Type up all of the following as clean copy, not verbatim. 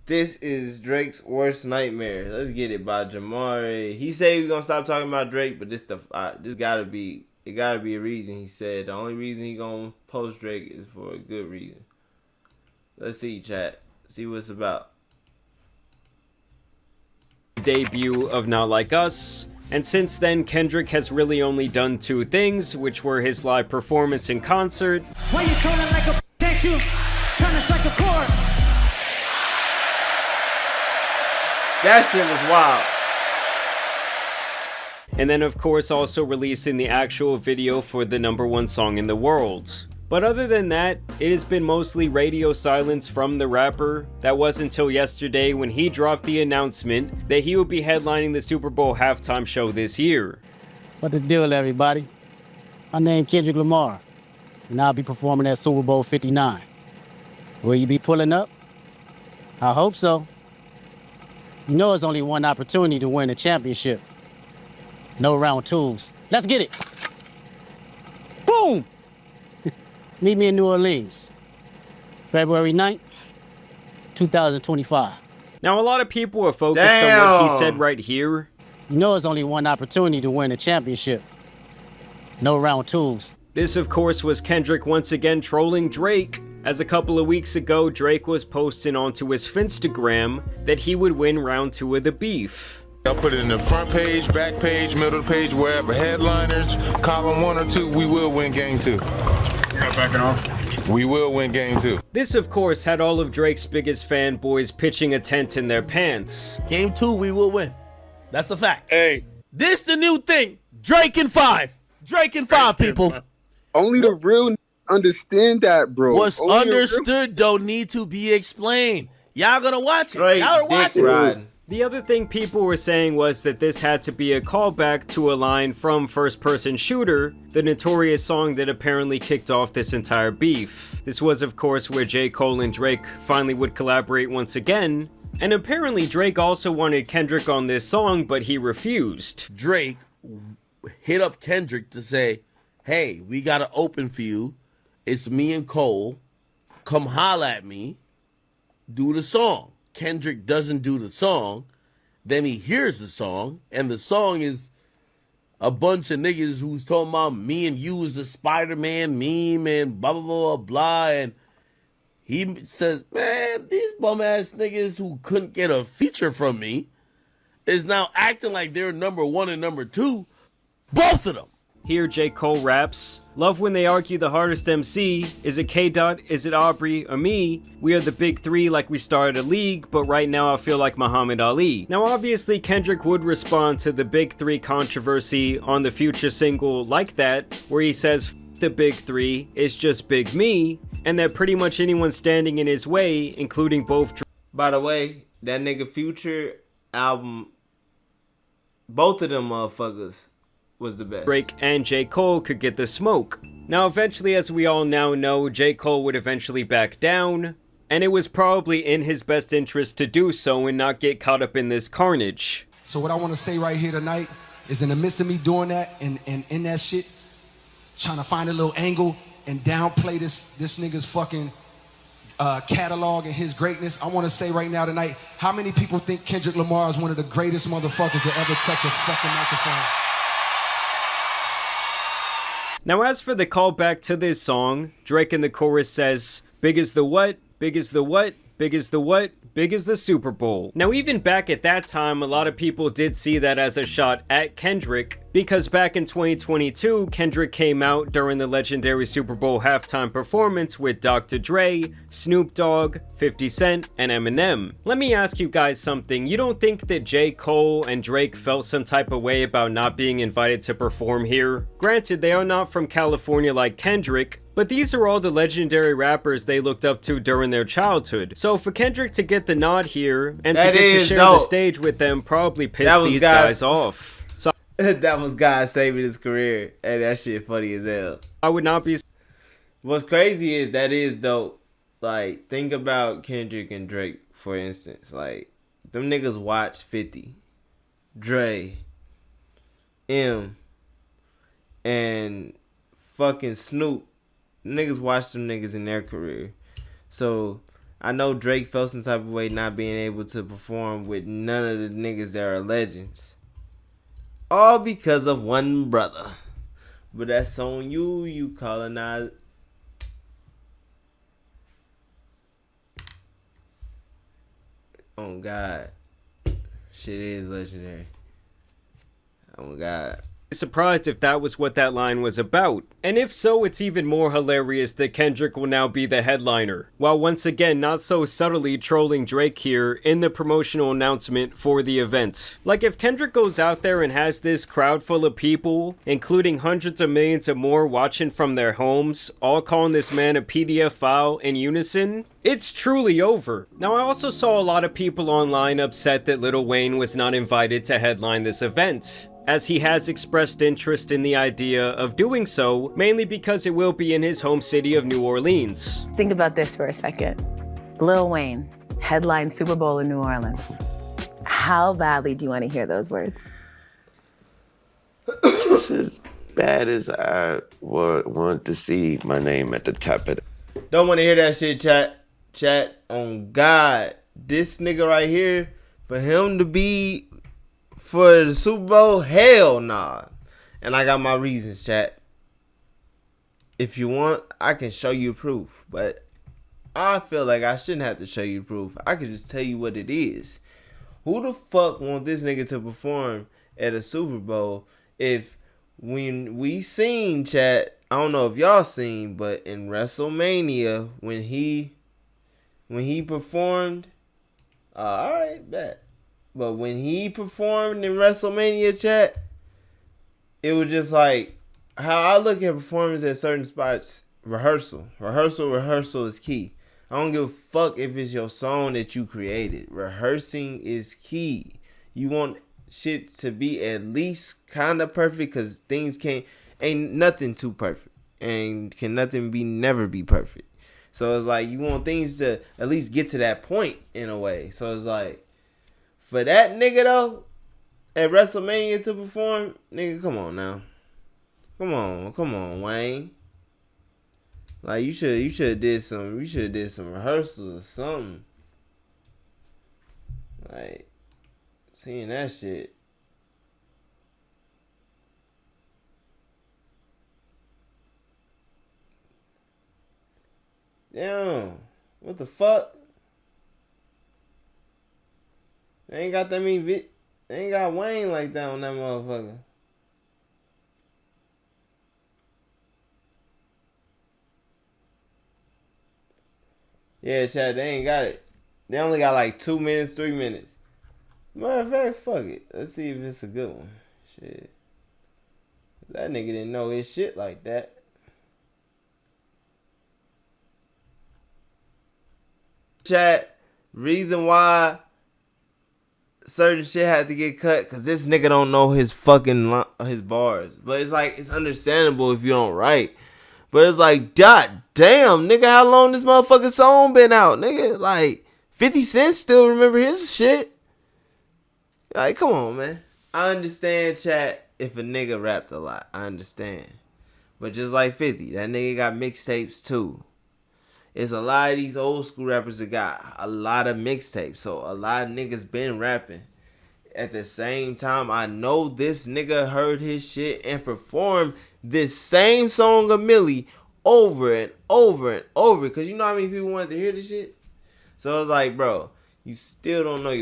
This is Drake's worst nightmare. Let's get it by Jamari. He said he's gonna stop talking about Drake, but this gotta be a reason. He said the only reason he gonna post Drake is for a good reason. Let's see, chat. See what it's about. Debut of Not Like Us. And since then, Kendrick has really only done two things, which were his live performance in concert. Why you trolling like a can't you? Trying to strike a chord. That shit was wild. And then, of course, also releasing the actual video for the #1 song in the world. But other than that, it has been mostly radio silence from the rapper. That was until yesterday when he dropped the announcement that he will be headlining the Super Bowl halftime show this year. What the deal, everybody? My name Kendrick Lamar, and I'll be performing at Super Bowl 59. Will you be pulling up? I hope so. You know it's only one opportunity to win a championship. No round twos. Let's get it. Boom! Meet me in New Orleans, February 9th, 2025. Now, a lot of people are focused on what he said right here. You know it's only one opportunity to win a championship. No round twos. This, of course, was Kendrick once again trolling Drake, as a couple of weeks ago, Drake was posting onto his Finstagram that he would win round 2 of the beef. I'll put it in the front page, back page, middle page, wherever. Headliners, column 1 or 2, we will win game 2. Backing off. We will win game 2. This, of course, had all of Drake's biggest fanboys pitching a tent in their pants. Game 2, we will win. That's a fact. Hey. This the new thing. Drake in 5. Drake in 5, people. Only the real understand that, bro. What's Only understood don't need to be explained. Y'all gonna watch it. Drake, Y'all are watching it. The other thing people were saying was that this had to be a callback to a line from First Person Shooter, the notorious song that apparently kicked off this entire beef. This was, of course, where J. Cole and Drake finally would collaborate once again, and apparently Drake also wanted Kendrick on this song, but he refused. Drake hit up Kendrick to say, hey, we got an open for you. It's me and Cole. Come holla at me. Do the song. Kendrick doesn't do the song. Then he hears the song, and the song is a bunch of niggas who's talking about me and you is a Spider-Man meme and blah, blah, blah, blah. And he says, man, these bum-ass niggas who couldn't get a feature from me is now acting like they're #1 and #2. Both of them. Here J. Cole raps, love when they argue the hardest MC, is it K-Dot, is it Aubrey, or me? We are the big three like we started a league, but right now I feel like Muhammad Ali. Now obviously Kendrick would respond to the big three controversy on the Future single Like That, where he says, the big three, it's just big me, and that pretty much anyone standing in his way, including both. By the way, that nigga Future album, both of them motherfuckers was the best. Drake and J. Cole could get the smoke. Now eventually, as we all now know, J. Cole would eventually back down, and it was probably in his best interest to do so and not get caught up in this carnage. So what I want to say right here tonight is, in the midst of me doing that and in that shit, trying to find a little angle and downplay this nigga's fucking catalog and his greatness, I want to say right now tonight, how many people think Kendrick Lamar is one of the greatest motherfuckers to ever touch a fucking microphone? Now as for the callback to this song, Drake in the chorus says, big as the what, big as the what, big as the what, big as the Super Bowl. Now even back at that time, a lot of people did see that as a shot at Kendrick, because back in 2022, Kendrick came out during the legendary Super Bowl halftime performance with Dr. Dre, Snoop Dogg, 50 Cent, and Eminem. Let me ask you guys something. You don't think that J. Cole and Drake felt some type of way about not being invited to perform here? Granted, they are not from California like Kendrick, but these are all the legendary rappers they looked up to during their childhood. So for Kendrick to get the nod here and to get to share the stage with them probably pissed these guys off. So that was God saving his career. And that shit funny as hell. I would not be. What's crazy is that is dope. Like, think about Kendrick and Drake, for instance. Like, them niggas watch 50, Dre, M, and fucking Snoop. Niggas watch them niggas in their career. So I know Drake felt some type of way not being able to perform with none of the niggas that are legends. All because of one brother. But that's on you, you colonize. Oh God. Shit is legendary. Oh God. Surprised if that was what that line was about. And if so, it's even more hilarious that Kendrick will now be the headliner, while once again not so subtly trolling Drake here in the promotional announcement for the event. Like, if Kendrick goes out there and has this crowd full of people, including hundreds of millions of more watching from their homes, all calling this man a PDF file in unison, it's truly over. Now, I also saw a lot of people online upset that Lil Wayne was not invited to headline this event, as he has expressed interest in the idea of doing so, mainly because it will be in his home city of New Orleans. Think about this for a second. Lil Wayne, headline Super Bowl in New Orleans. How badly do you want to hear those words? It's as bad as I would want to see my name at the top of it. Don't want to hear that shit, chat. Chat, on God. This nigga right here, for him to be for the Super Bowl, hell nah. And I got my reasons, chat. If you want, I can show you proof. But I feel like I shouldn't have to show you proof. I can just tell you what it is. Who the fuck want this nigga to perform at a Super Bowl if when we seen, chat, I don't know if y'all seen, but in WrestleMania, when he performed, alright, bet. But when he performed in WrestleMania, chat, it was just like how I look at performance at certain spots. Rehearsal is key. I don't give a fuck if it's your song that you created. Rehearsing is key. You want shit to be at least kind of perfect, because things ain't nothing too perfect, and can nothing never be perfect. So it's like you want things to at least get to that point in a way. So it's like, for that nigga though, at WrestleMania to perform, nigga, come on now. Come on, Wayne. Like you should have did some rehearsals or something. Like, seeing that shit. Damn. What the fuck? They ain't got that many they ain't got Wayne like that on that motherfucker. Yeah, Chad, they ain't got it. They only got like 2 minutes, 3 minutes. Matter of fact, fuck it. Let's see if it's a good one. Shit. That nigga didn't know his shit like that. Chat, reason why certain shit had to get cut, because this nigga don't know his fucking his bars. But it's like, it's understandable if you don't write. But it's like, god damn, nigga, how long this motherfucking song been out, nigga? Like, 50 Cent still remember his shit. Like, come on, man. I understand, chat, if a nigga rapped a lot. I understand. But just like 50, that nigga got mixtapes too. It's a lot of these old school rappers that got a lot of mixtapes. So a lot of niggas been rapping. At the same time, I know this nigga heard his shit and performed this same song of Millie over and over and over. Because you know how many people wanted to hear this shit? So it's like, bro, you still don't know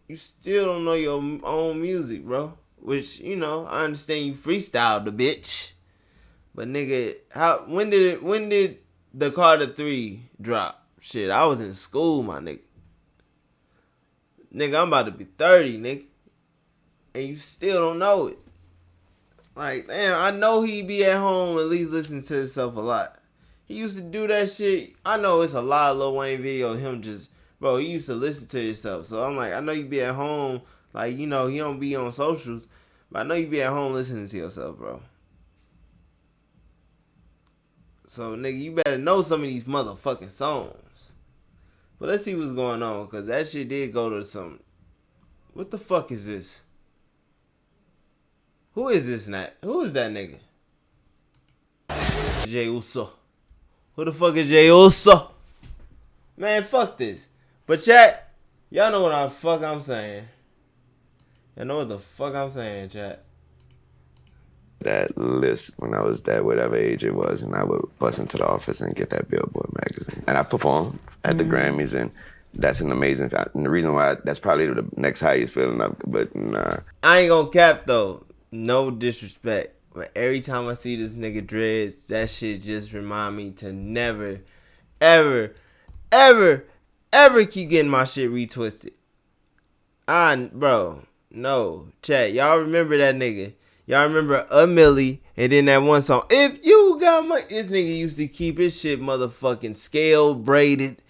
you still don't know your own music, bro. Which, I understand you freestyled the bitch. But nigga, when did the Carter 3 drop? Shit, I was in school, my nigga. Nigga, I'm about to be 30, nigga. And you still don't know it. Like, damn, I know he be at home at least listening to himself a lot. He used to do that shit. I know it's a lot of Lil Wayne videos, him just, bro, he used to listen to himself. So I'm like, I know you be at home, like, he don't be on socials, but I know you be at home listening to yourself, bro. So, nigga, you better know some of these motherfucking songs. But let's see what's going on, because that shit did go to some... What the fuck is this? Who is this, Nat? Who is that nigga? Jay Uso. Who the fuck is Jay Uso? Man, fuck this. But chat, y'all know what the fuck I'm saying. Y'all know what the fuck I'm saying, chat. That list when I was that whatever age it was, and I would bust into the office and get that Billboard magazine. And I performed at the Grammys, and that's an amazing. And the reason why that's probably the next highest feeling up, but nah. I ain't gonna cap though. No disrespect. But every time I see this nigga dreads, that shit just remind me to never, ever, ever, ever keep getting my shit retwisted. Bro, no. Chat, y'all remember that nigga. Y'all remember A Millie and then that one song, If You Got My... This nigga used to keep his shit motherfucking scale braided.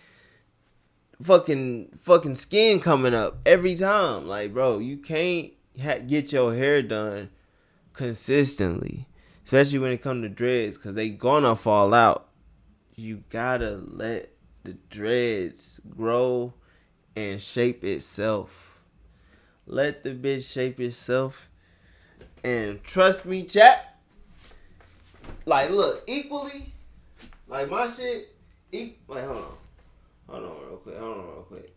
Fucking skin coming up every time. Like, bro, you can't get your hair done consistently, especially when it comes to dreads, because they gonna fall out. You gotta let the dreads grow and shape itself. Let the bitch shape itself. And trust me, chat, like, look, equally, like, my shit, wait, hold on real quick.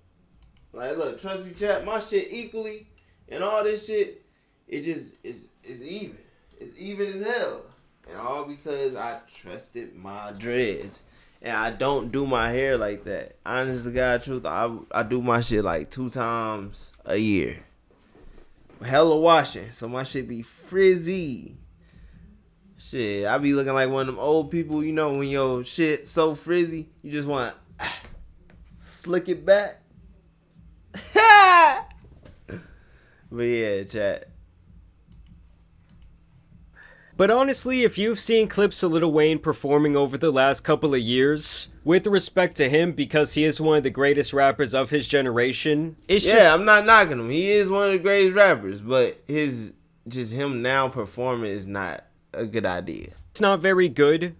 Like, look, trust me, chat, my shit equally, and all this shit, it just is even. It's even as hell. And all because I trusted my dreads. And I don't do my hair like that. Honest to God truth, I do my shit like 2 times a year. Hella washing. So my shit be frizzy. Shit, I be looking like one of them old people, you know, when your shit so frizzy, you just want to slick it back. But yeah, chat. But honestly, if you've seen clips of Lil Wayne performing over the last couple of years, with respect to him, because he is one of the greatest rappers of his generation, I'm not knocking him. He is one of the greatest rappers, but him now performing is not a good idea. It's not very good.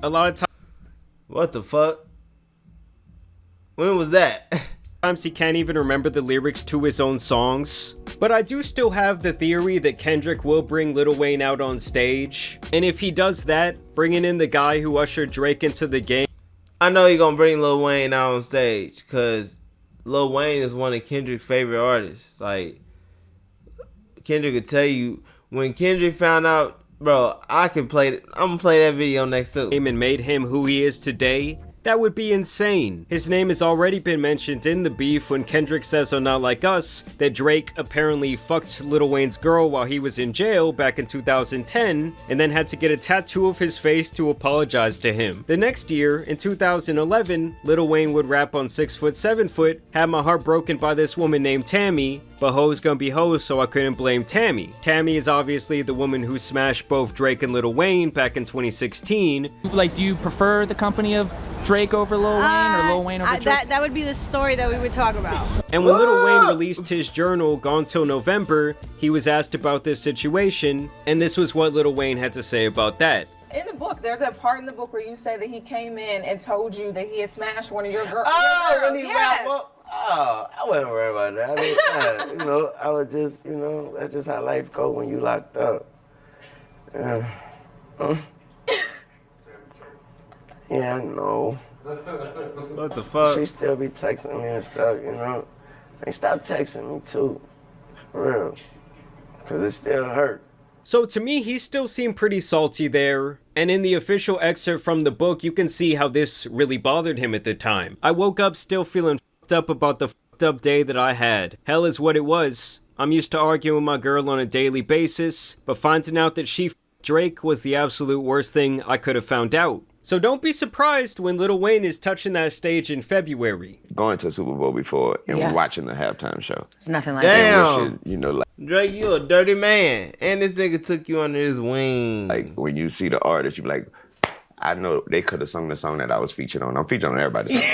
A lot of times. What the fuck? When was that? Sometimes he can't even remember the lyrics to his own songs. But I do still have the theory that Kendrick will bring Lil Wayne out on stage. And if he does that, bringing in the guy who ushered Drake into the game. I know he gonna bring Lil Wayne out on stage, because Lil Wayne is one of Kendrick's favorite artists. Like, Kendrick could tell you, when Kendrick found out, bro, I'm gonna play that video next too. And made him who he is today. That would be insane. His name has already been mentioned in the beef when Kendrick says on Not Like Us that Drake apparently fucked Lil Wayne's girl while he was in jail back in 2010 and then had to get a tattoo of his face to apologize to him. The next year, in 2011, Lil Wayne would rap on 6 Foot 7 Foot, Had My Heart Broken by This Woman Named Tammy, but hoes gonna be hoes, so I couldn't blame Tammy. Tammy is obviously the woman who smashed both Drake and Lil Wayne back in 2016. Like, do you prefer the company of Drake over Lil Wayne or Lil Wayne over Drake? That would be the story that we would talk about. And when Lil Wayne released his journal, Gone Till November, he was asked about this situation, and this was what Lil Wayne had to say about that. In the book, there's a part in the book where you say that he came in and told you that he had smashed one of your girls. When he rapped up. Oh, I wasn't worried about that. I mean, I was just, that's just how life go when you locked up. Yeah, I know. What the fuck? She still be texting me and stuff, They stop texting me too, for real, because it still hurt. So to me, he still seemed pretty salty there. And in the official excerpt from the book, you can see how this really bothered him at the time. I woke up still feeling f***ed up about the f***ed up day that I had. Hell is what it was. I'm used to arguing with my girl on a daily basis, but finding out that she f***ed Drake was the absolute worst thing I could have found out. So don't be surprised when Lil Wayne is touching that stage in February. Going to a Super Bowl before and watching the halftime show. It's nothing like that. Damn. Drake, you a dirty man. And this nigga took you under his wing. Like, when you see the artist, you be like, I know they could have sung the song that I was featured on. I'm featured on everybody's song.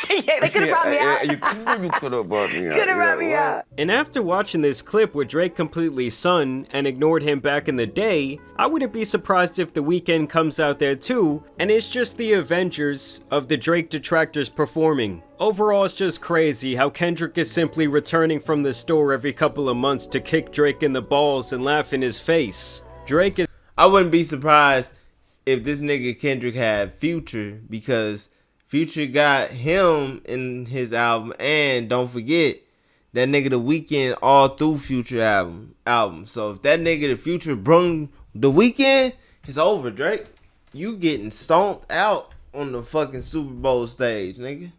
Yeah, they could have brought me out. You could have brought me out. Could have brought me out. And after watching this clip where Drake completely sunned and ignored him back in the day, I wouldn't be surprised if The Weeknd comes out there too, and it's just the Avengers of the Drake detractors performing. Overall, it's just crazy how Kendrick is simply returning from the store every couple of months to kick Drake in the balls and laugh in his face. Drake is... I wouldn't be surprised if this nigga Kendrick had Future, because Future got him in his album, and don't forget that nigga The Weeknd all through Future album. So if that nigga The Future brung The Weeknd, it's over, Drake. You getting stomped out on the fucking Super Bowl stage, nigga.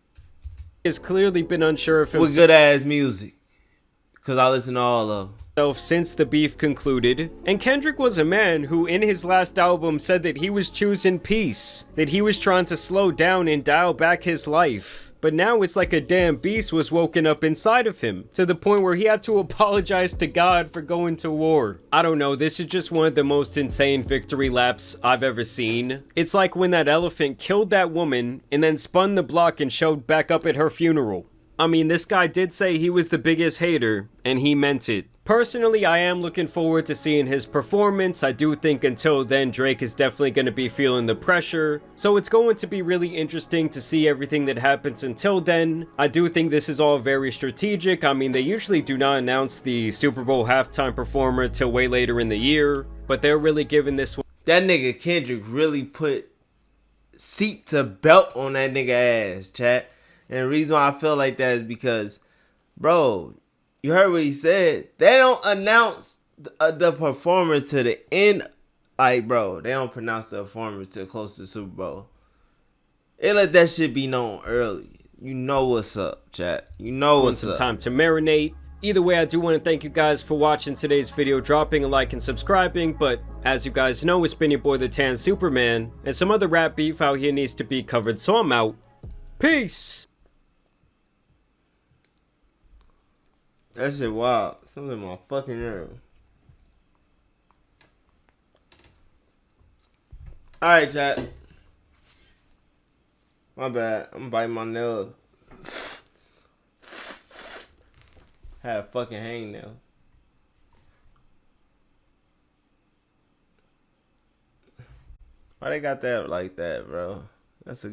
Has clearly been unsure of himself. With good ass music, cause I listen to all of them. Since the beef concluded, and Kendrick was a man who in his last album said that he was choosing peace, that he was trying to slow down and dial back his life. But now it's like a damn beast was woken up inside of him, to the point where he had to apologize to God for going to war. I don't know, this is just one of the most insane victory laps I've ever seen. It's like when that elephant killed that woman and then spun the block and showed back up at her funeral. I mean, this guy did say he was the biggest hater, and he meant it. Personally, I am looking forward to seeing his performance. I do think until then, Drake is definitely going to be feeling the pressure. So it's going to be really interesting to see everything that happens until then. I do think this is all very strategic. I mean, they usually do not announce the Super Bowl halftime performer till way later in the year. But they're really giving this one. That nigga Kendrick really put seat to belt on that nigga ass, chat. And the reason why I feel like that is because, bro, you heard what he said. They don't announce the performer to the end. Like, bro, they don't pronounce the performer till close to the Super Bowl. They let that shit be known early. You know what's up, chat. You know what's up. Some time to marinate. Either way, I do want to thank you guys for watching today's video, dropping a like and subscribing. But as you guys know, it's been your boy, the Tan Superman. And some other rap beef out here needs to be covered. So I'm out. Peace. That shit wild. Something in my fucking ear. Alright, chat. My bad. I'm biting my nail. Had a fucking hangnail. Why they got that like that, bro? That's a good